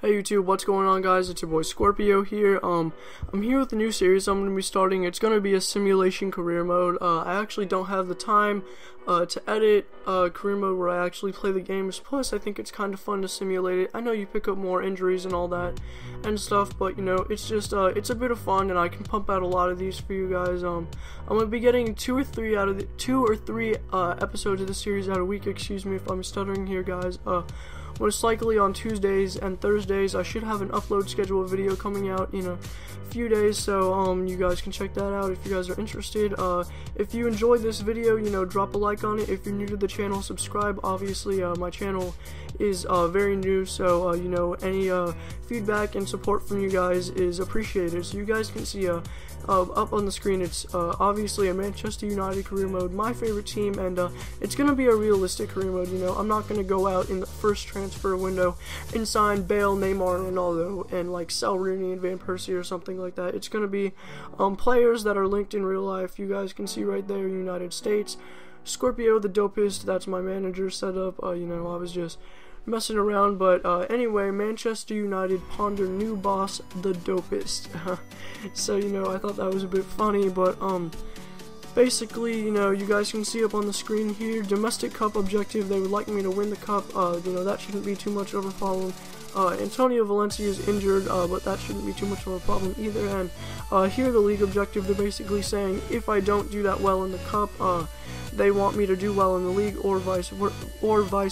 Hey YouTube, what's going on guys? It's your boy Scorpio here. I'm here with a new series I'm going to be starting. It's going to be a simulation career mode. I actually don't have the time to edit career mode where I actually play the games. Plus, I think it's kind of fun to simulate it. I know you pick up more injuries and all that and stuff, but you know, it's just it's a bit of fun, and I can pump out a lot of these for you guys. I'm going to be getting two or three episodes of the series out a week. Excuse me if I'm stuttering here, guys. Most likely on Tuesdays and Thursdays. I should have an upload schedule video coming out in a few days, so you guys can check that out if you guys are interested. If you enjoyed this video, you know, drop a like on it. If you're new to the channel, subscribe. Obviously, my channel is very new, so you know, any feedback and support from you guys is appreciated. So you guys can see up on the screen, it's obviously a Manchester United career mode, my favorite team, and it's gonna be a realistic career mode. You know, I'm not gonna go out in the first transfer window and sign Bale, Neymar, Ronaldo, and like sell Rooney and Van Persie or something like that. It's gonna be players that are linked in real life. You guys can see right there, United States. Scorpio the dopest, that's my manager setup. You know, I was just messing around, but anyway, Manchester United ponder new boss the dopest. So you know, I thought that was a bit funny, but basically, you know, you guys can see up on the screen here, domestic cup objective. They would like me to win the cup. You know, that shouldn't be too much of a problem. Antonio Valencia is injured, but that shouldn't be too much of a problem either. And here, the league objective, they're basically saying if I don't do that well in the cup, they want me to do well in the league, or vice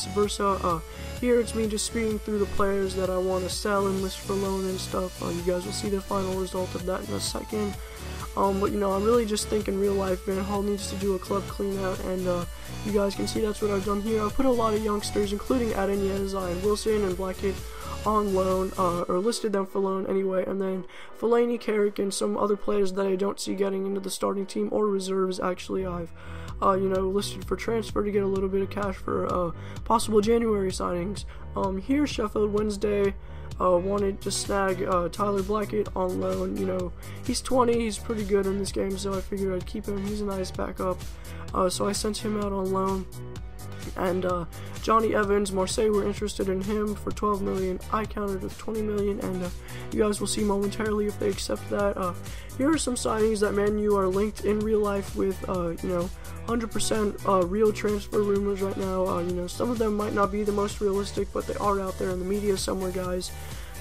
versa. Here it's me just speeding through the players that I want to sell and list for loan and stuff. You guys will see the final result of that in a second. But you know, I'm really just thinking real life. Van Hall needs to do a club clean out, and you guys can see that's what I've done here. I've put a lot of youngsters, including Adeniez and Wilson and Blackett, on loan, or listed them for loan anyway, and then Fellaini, Carrick, and some other players that I don't see getting into the starting team or reserves. Actually, I've you know, listed for transfer to get a little bit of cash for possible January signings. Here, Sheffield Wednesday wanted to snag Tyler Blackett on loan. You know, he's 20, he's pretty good in this game, so I figured I'd keep him. He's a nice backup, so I sent him out on loan. And Johnny Evans, Marseille were interested in him for 12 million. I countered with 20 million, and you guys will see momentarily if they accept that. Here are some signings that Man U are linked in real life with, you know, 100% real transfer rumors right now. You know, some of them might not be the most realistic, but they are out there in the media somewhere, guys.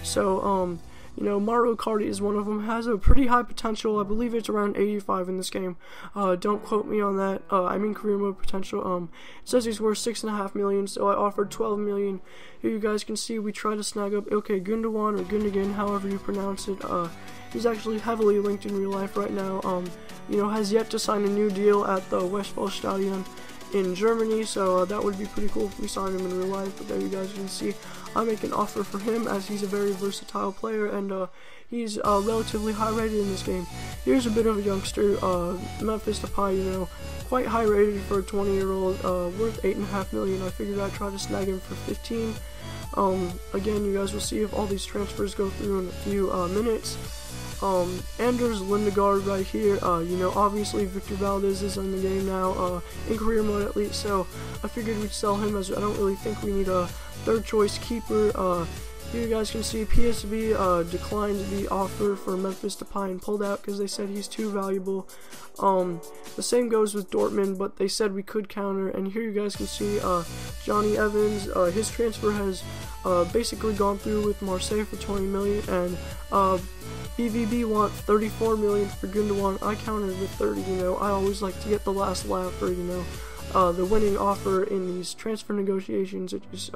So, you know, Mauro Icardi is one of them, has a pretty high potential. I believe it's around 85 in this game. Don't quote me on that. I mean career mode potential. It says he's worth 6.5 million, so I offered 12 million. Here you guys can see we try to snag up Ilkay Gundogan, or Gundogan, however you pronounce it. He's actually heavily linked in real life right now. You know, has yet to sign a new deal at the Westfalenstadion in Germany, so that would be pretty cool if we signed him in real life. But there you guys can see I make an offer for him, as he's a very versatile player, and he's relatively high rated in this game. Here's a bit of a youngster, Memphis Depay, you know, quite high rated for a 20-year-old, worth 8.5 million. I figured I'd try to snag him for 15. Again, you guys will see if all these transfers go through in a few minutes. Anders Lindegaard right here. You know, obviously Victor Valdez is in the game now, in career mode at least, so I figured we'd sell him, as I don't really think we need a third choice keeper. Here you guys can see PSV declined the offer for Memphis Depay and pulled out because they said he's too valuable. The same goes with Dortmund, but they said we could counter. And here you guys can see Johnny Evans, his transfer has basically gone through with Marseille for 20 million, and BVB want 34 million for Gundogan. I countered with 30. You know, I always like to get the last laugh, or you know, the winning offer in these transfer negotiations. It just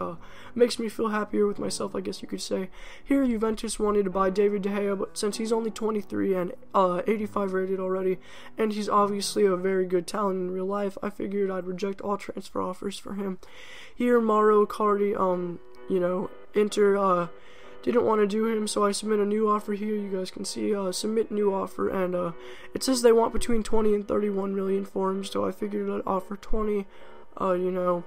makes me feel happier with myself, I guess you could say. Here, Juventus wanted to buy David De Gea, but since he's only 23 and 85 rated already, and he's obviously a very good talent in real life, I figured I'd reject all transfer offers for him. Here, Mauro Icardi, you know, Inter didn't want to do him, so I submit a new offer here. You guys can see submit new offer, and it says they want between 20 and 31 million for him, so I figured I'd offer 20. You know,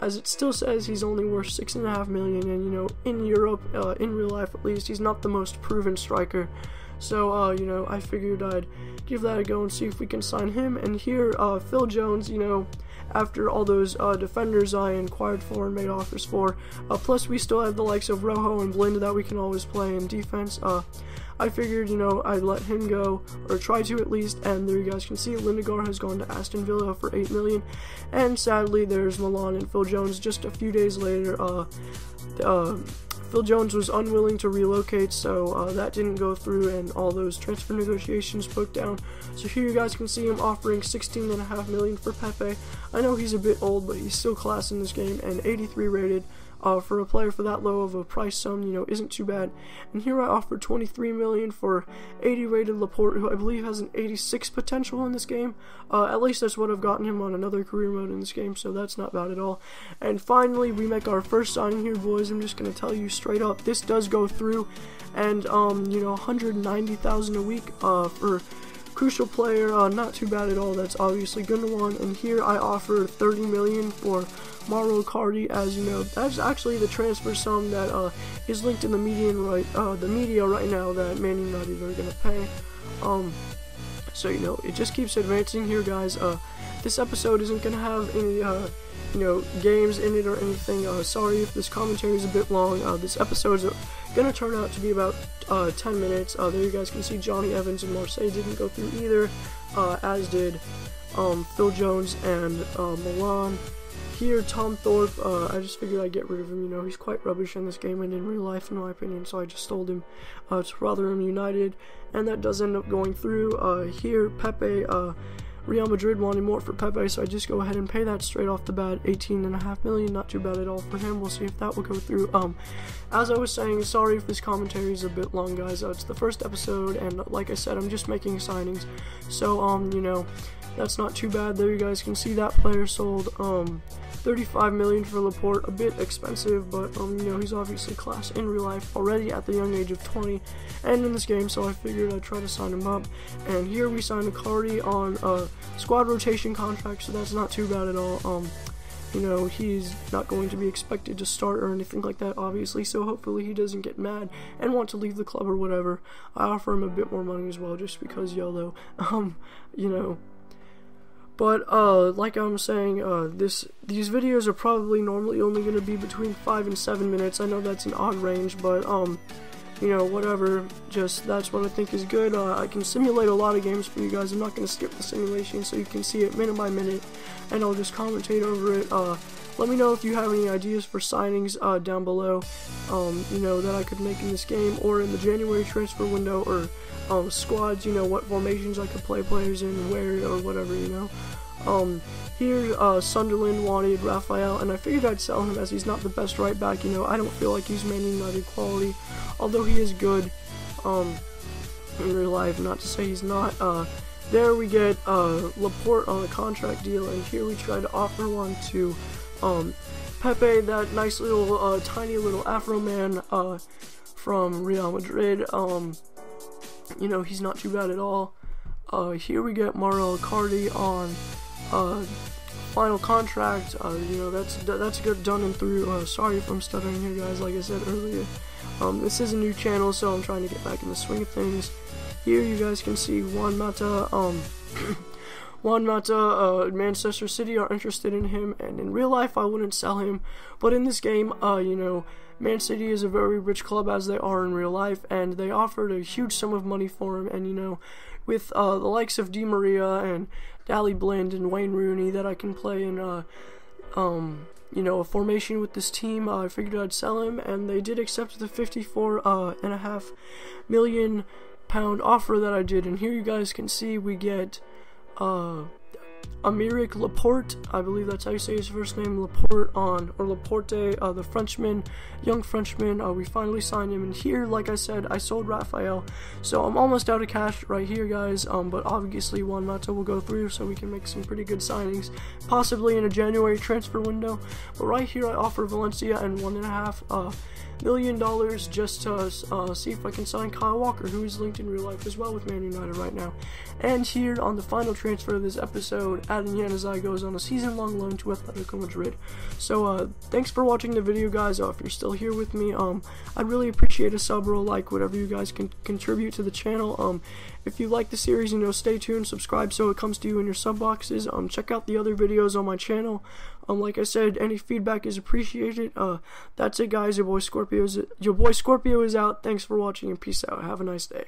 as it still says he's only worth 6.5 million, and you know, in Europe, in real life at least, he's not the most proven striker. So you know, I figured I'd give that a go and see if we can sign him. And here, Phil Jones, you know, after all those defenders I inquired for and made offers for. Plus, we still have the likes of Rojo and Blind that we can always play in defense. I figured, I'd let him go, or try to at least, and there you guys can see Lindegaard has gone to Aston Villa for $8 million, and sadly there's Milan and Phil Jones just a few days later. Phil Jones was unwilling to relocate, so that didn't go through, and all those transfer negotiations broke down. So here you guys can see him offering $16.5 million for Pepe. I know he's a bit old, but he's still class in this game, and 83 rated. For a player for that low of a price sum, isn't too bad. And here I offered $23 million for 80 rated Laporte, who I believe has an 86 potential in this game. At least that's what I've gotten him on another career mode in this game, so that's not bad at all. And finally, we make our first signing here, boys. I'm just gonna tell you straight up, this does go through, and 190,000 a week for crucial player, not too bad at all. That's obviously Gundogan. And here I offer $30 million for Mauro Icardi. As you know, that's actually the transfer sum that is linked in the media right now that Man United are gonna pay. So it just keeps advancing here, guys. This episode isn't gonna have any games in it or anything. Sorry if this commentary is a bit long. This episode is gonna turn out to be about 10 minutes. There you guys can see Johnny Evans and Marseille didn't go through either, as did Phil Jones and Milan. Here, Tom Thorpe, I just figured I'd get rid of him. He's quite rubbish in this game and in real life, in my opinion, so I just sold him to Rotherham United, and that does end up going through. Here, Pepe, Real Madrid wanted more for Pepe, so I just go ahead and pay that straight off the bat, $18.5 million, not too bad at all for him. We'll see if that will go through. As I was saying, sorry if this commentary is a bit long, guys. It's the first episode, and like I said, I'm just making signings, so, that's not too bad. There you guys can see that player sold, $35 million for Laporte, a bit expensive, but he's obviously class in real life already at the young age of 20 and in this game, so I figured I'd try to sign him up. And here we signed Icardi on a squad rotation contract, so that's not too bad at all. He's not going to be expected to start or anything like that, obviously, so hopefully he doesn't get mad and want to leave the club or whatever. I offer him a bit more money as well, just because YOLO, But, like I'm saying, these videos are probably normally only going to be between 5 and 7 minutes. I know that's an odd range, but, whatever, just, that's what I think is good. I can simulate a lot of games for you guys. I'm not going to skip the simulation, so you can see it minute by minute, and I'll just commentate over it. Let me know if you have any ideas for signings, down below, that I could make in this game, or in the January transfer window, or squads, what formations I could play players in, where, or whatever, Here, Sunderland wanted Raphael, and I figured I'd sell him as he's not the best right back. I don't feel like he's Man United quality, although he is good, in real life, not to say he's not. There we get, Laporte on a contract deal, and here we try to offer one to, Pepe, that nice little, tiny little Afro man, from Real Madrid. He's not too bad at all. Here we get Mauro Icardi on final contract. That's good, done and through. Sorry if I'm stuttering here, guys. Like I said earlier, this is a new channel, so I'm trying to get back in the swing of things. Here you guys can see Juan Mata. Juan Mata, Manchester City are interested in him, and in real life I wouldn't sell him, but in this game, Man City is a very rich club, as they are in real life, and they offered a huge sum of money for him, and with the likes of Di Maria and Daley Blind and Wayne Rooney that I can play in a formation with this team, I figured I'd sell him, and they did accept the £54.5 million offer that I did. And here you guys can see we get Aymeric Laporte, I believe that's how you say his first name, Laporte, the Frenchman, young Frenchman. We finally signed him, and here, like I said, I sold Raphael, so I'm almost out of cash right here, guys, but obviously Juan Mata will go through, so we can make some pretty good signings, possibly in a January transfer window. But right here I offer Valencia and $1.5 million just to see if I can sign Kyle Walker, who is linked in real life as well with Man United right now. And here on the final transfer of this episode, Adam Januzaj goes on a season-long loan to Atletico Madrid. So thanks for watching the video, guys. If you're still here with me, I'd really appreciate a sub or a like, whatever you guys can contribute to the channel. If you like the series, stay tuned, subscribe so it comes to you in your sub boxes. Check out the other videos on my channel. Like I said, any feedback is appreciated. That's it, guys. Your boy Scorpio is out. Thanks for watching and peace out. Have a nice day.